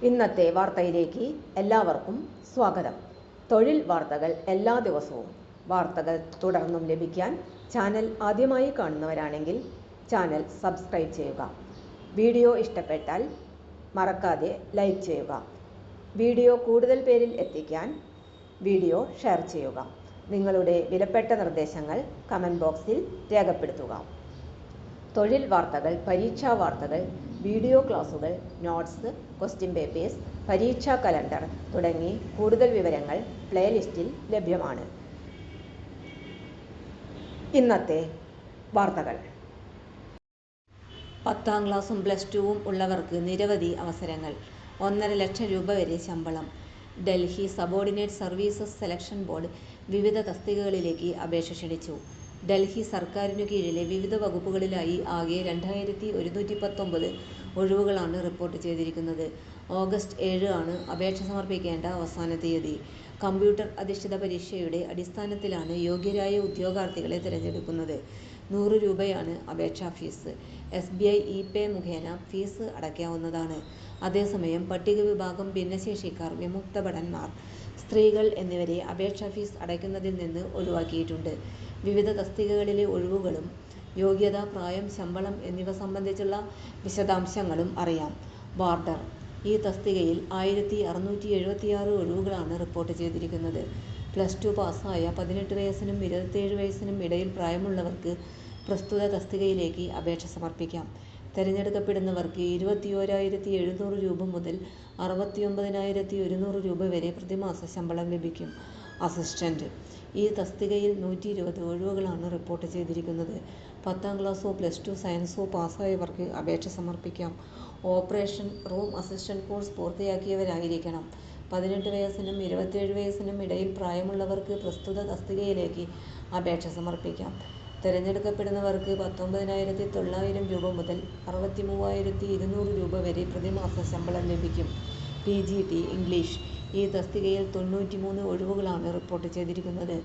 ഇന്നത്തെ വാർത്തയിലേക്ക് എല്ലാവർക്കും സ്വാഗതം. തൊഴിൽ വാർത്തകൾ എല്ലാ ദിവസവും വാർത്തകൾ തുടർന്നും ലഭിക്കാൻ ചാനൽ ആദ്യമായി കാണുന്നവരാണെങ്കിൽ ചാനൽ സബ്സ്ക്രൈബ് ചെയ്യുക. വീഡിയോ ഇഷ്ടപ്പെട്ടാൽ മറക്കാതെ ലൈക്ക് ചെയ്യുക. വീഡിയോ കൂടുതൽ പേരിൽ എത്തിക്കാൻ വീഡിയോ ഷെയർ ചെയ്യുക. നിങ്ങളുടെ വിലപ്പെട്ട നിർദ്ദേശങ്ങൾ കമൻറ്റ് ബോക്സിൽ രേഖപ്പെടുത്തുക. തൊഴിൽ വാർത്തകൾ, പരീക്ഷാ വാർത്തകൾ, വീഡിയോ ക്ലാസുകൾ, നോട്ട്സ്, ക്വസ്റ്റ്യൻ പേപ്പേഴ്സ്, പരീക്ഷാ കലണ്ടർ തുടങ്ങി കൂടുതൽ വിവരങ്ങൾ പ്ലേലിസ്റ്റിൽ ലഭ്യമാണ്. ഇന്നത്തെ വാർത്തകൾ. 10ാം ക്ലാസും പ്ലസ് ടുവും ഉള്ളവർക്ക് നിരവധി അവസരങ്ങൾ. 1.5 ലക്ഷം രൂപ വരെ ശമ്പളം. Delhi subordinate services selection board വിവിധ തസ്തികകളിലേക്ക് അപേക്ഷ ക്ഷണിച്ചു. ഡൽഹി സർക്കാരിനു കീഴിലെ വിവിധ വകുപ്പുകളിലായി ആകെ 2119 ഒഴിവുകളാണ് റിപ്പോർട്ട് ചെയ്തിരിക്കുന്നത്. ഓഗസ്റ്റ് 7 ആണ് അപേക്ഷ സമർപ്പിക്കേണ്ട അവസാന തീയതി. കമ്പ്യൂട്ടർ അധിഷ്ഠിത പരീക്ഷയുടെ അടിസ്ഥാനത്തിലാണ് യോഗ്യരായ ഉദ്യോഗാർത്ഥികളെ തിരഞ്ഞെടുക്കുന്നത്. 100 രൂപയാണ് അപേക്ഷാ ഫീസ്. SBI ഇ-പേ മുഖേന ഫീസ് അടയ്ക്കാവുന്നതാണ്. അതേസമയം പട്ടിക വിഭാഗം, ഭിന്നശേഷിക്കാർ, വിമുക്ത ഭടന്മാർ, സ്ത്രീകൾ എന്നിവരെ അപേക്ഷാ ഫീസ് അടയ്ക്കുന്നതിൽ നിന്ന് ഒഴിവാക്കിയിട്ടുണ്ട്. വിവിധ തസ്തികകളിലെ ഒഴിവുകളും യോഗ്യത, പ്രായം, ശമ്പളം എന്നിവ സംബന്ധിച്ചുള്ള വിശദാംശങ്ങളും അറിയാം. വാർഡർ. ഈ തസ്തികയിൽ 1676 ഒഴിവുകളാണ് റിപ്പോർട്ട് ചെയ്തിരിക്കുന്നത്. പ്ലസ് ടു പാസ്സായ 18 വയസ്സിനും 27 വയസ്സിനും ഇടയിൽ പ്രായമുള്ളവർക്ക് പ്രസ്തുത തസ്തികയിലേക്ക് അപേക്ഷ സമർപ്പിക്കാം. തിരഞ്ഞെടുക്കപ്പെടുന്നവർക്ക് 21,700 രൂപ മുതൽ 69,100 രൂപ വരെ പ്രതിമാസ ശമ്പളം ലഭിക്കും. അസിസ്റ്റന്റ്. ഈ തസ്തികയിൽ 120 ഒഴിവുകളാണ് റിപ്പോർട്ട് ചെയ്തിരിക്കുന്നത്. 10ാം ക്ലാസോ പ്ലസ് ടു സയൻസോ പാസ്സായവർക്ക് അപേക്ഷ സമർപ്പിക്കാം. ഓപ്പറേഷൻ റൂം അസിസ്റ്റന്റ് കോഴ്സ് പൂർത്തിയാക്കിയവരായിരിക്കണം. 18 വയസ്സിനും 27 വയസ്സിനും ഇടയിൽ പ്രായമുള്ളവർക്ക് പ്രസ്തുത തസ്തികയിലേക്ക് അപേക്ഷ സമർപ്പിക്കാം. തിരഞ്ഞെടുക്കപ്പെടുന്നവർക്ക് 19,900 രൂപ മുതൽ 63,200 രൂപ വരെ പ്രതിമാസ ശമ്പളം ലഭിക്കും. PGT English. ഈ തസ്തികയിൽ 93 ഒഴിവുകളാണ് റിപ്പോർട്ട് ചെയ്തിരിക്കുന്നത്.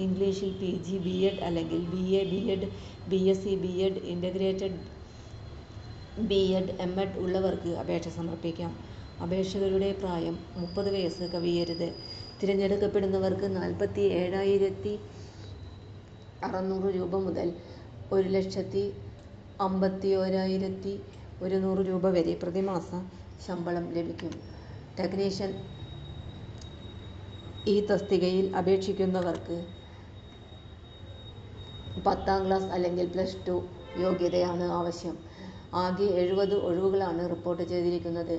ഇംഗ്ലീഷിൽ PG, B.Ed അല്ലെങ്കിൽ BA, B.Ed, BSc, B.Ed, integrated B.Ed, M.Ed ഉള്ളവർക്ക് അപേക്ഷ സമർപ്പിക്കാം. അപേക്ഷകരുടെ പ്രായം 30 വയസ്സ് കവിയരുത്. തിരഞ്ഞെടുക്കപ്പെടുന്നവർക്ക് 47,600 രൂപ മുതൽ 1,51,100 രൂപ വരെ പ്രതിമാസ ശമ്പളം ലഭിക്കും. ടെക്നീഷ്യൻ. ഈ തസ്തികയിൽ അപേക്ഷിക്കുന്നവർക്ക് 10ാം ക്ലാസ് അല്ലെങ്കിൽ പ്ലസ് ടു യോഗ്യതയാണ് ആവശ്യം. ആകെ 70 ഒഴിവുകളാണ് റിപ്പോർട്ട് ചെയ്തിരിക്കുന്നത്.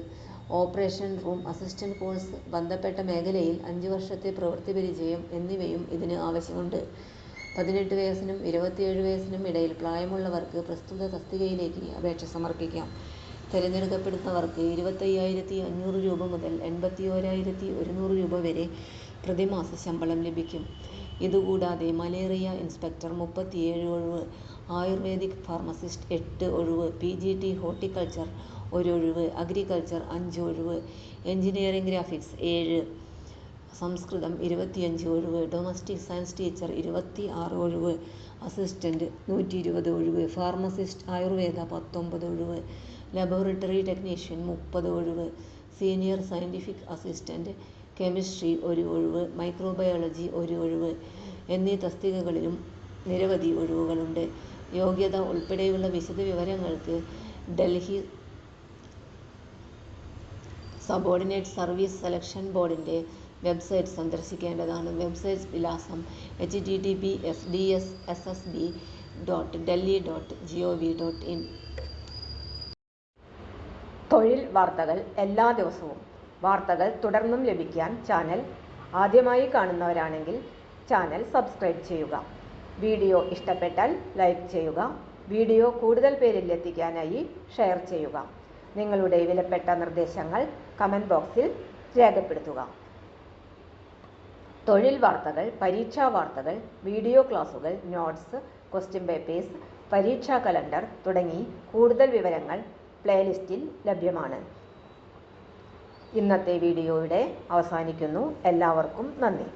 ഓപ്പറേഷൻ റൂം അസിസ്റ്റന്റ് കോഴ്സ്, ബന്ധപ്പെട്ട മേഖലയിൽ 5 വർഷത്തെ പ്രവൃത്തി പരിചയം എന്നിവയും ഇതിന് ആവശ്യമുണ്ട്. 18 വയസ്സിനും 27 വയസ്സിനും ഇടയിൽ പ്രായമുള്ളവർക്ക് പ്രസ്തുത തസ്തികയിലേക്ക് അപേക്ഷ സമർപ്പിക്കാം. തിരഞ്ഞെടുക്കപ്പെടുന്നവർക്ക് 25,500 രൂപ മുതൽ 81,100 രൂപ വരെ പ്രതിമാസ ശമ്പളം ലഭിക്കും. ഇതുകൂടാതെ മലേറിയ ഇൻസ്പെക്ടർ 37 ഒഴിവ്, ആയുർവേദിക് ഫാർമസിസ്റ്റ് 8 ഒഴിവ്, PGT ഹോർട്ടിക്കൾച്ചർ 1 ഒഴിവ്, അഗ്രികൾച്ചർ 5 ഒഴിവ്, എഞ്ചിനീയറിംഗ് ഗ്രാഫിക്സ് 7, സംസ്കൃതം 25 ഒഴിവ്, ഡൊമസ്റ്റിക് സയൻസ് ടീച്ചർ 26 ഒഴിവ്, അസിസ്റ്റന്റ് 120 ഒഴിവ്, ഫാർമസിസ്റ്റ് ആയുർവേദ 19 ഒഴിവ്, ലബോറട്ടറി ടെക്നീഷ്യൻ 30 ഒഴിവ്, സീനിയർ സയന്റിഫിക് അസിസ്റ്റന്റ് കെമിസ്ട്രി 1 ഒഴിവ്, മൈക്രോബയോളജി 1 ഒഴിവ് എന്നീ തസ്തികകളിലും നിരവധി ഒഴിവുകളുണ്ട്. യോഗ്യത ഉൾപ്പെടെയുള്ള വിശദ വിവരങ്ങൾക്ക് ഡൽഹി സബോർഡിനേറ്റ് സർവീസ് സെലക്ഷൻ ബോർഡിന്റെ വെബ്സൈറ്റ് സന്ദർശിക്കേണ്ടതാണ്. വെബ്സൈറ്റ് വിലാസം https://dsssb.delhi.gov.in. തൊഴിൽ വാർത്തകൾ എല്ലാ ദിവസവും വാർത്തകൾ തുടർന്നും ലഭിക്കാൻ ചാനൽ ആദ്യമായി കാണുന്നവരാണെങ്കിൽ ചാനൽ സബ്സ്ക്രൈബ് ചെയ്യുക. വീഡിയോ ഇഷ്ടപ്പെട്ടാൽ ലൈക്ക് ചെയ്യുക. വീഡിയോ കൂടുതൽ പേരിൽ എത്തിക്കാനായി ഷെയർ ചെയ്യുക. നിങ്ങളുടെ വിലപ്പെട്ട നിർദ്ദേശങ്ങൾ കമൻറ്റ് ബോക്സിൽ രേഖപ്പെടുത്തുക. തൊഴിൽ വാർത്തകൾ, പരീക്ഷാ വാർത്തകൾ, വീഡിയോ ക്ലാസുകൾ, നോട്ട്സ്, ക്വസ്റ്റ്യൻ പേപ്പേഴ്സ്, പരീക്ഷാ കലണ്ടർ തുടങ്ങി കൂടുതൽ വിവരങ്ങൾ പ്ലേലിസ്റ്റിൽ ലഭ്യമാണ്. ഇന്നത്തെ വീഡിയോയുടെ അവസാനിക്കുന്നു. എല്ലാവർക്കും നന്ദി.